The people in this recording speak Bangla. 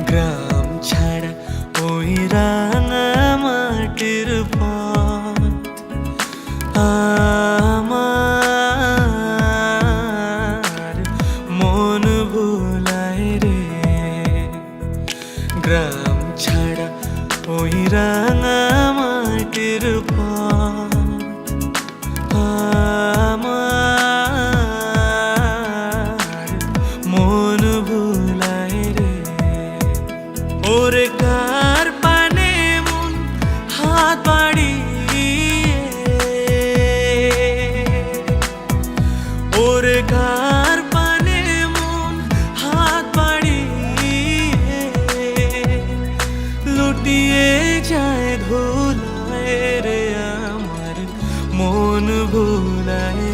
গ্রাম ছাড়া ওই রাঙা মাটির পথ আমার মন ভুলায় রে। গ্রাম ছাড়া ওই রাঙা মাটির পথ আমার মন ভুলায় রে। ওরে কার পানে মন হাত বাড়িয়ে, ওরে কার পানে মন হাত বাড়িয়ে লুটিয়ে যায় ধুলায় রে। আমার মন ভুলায়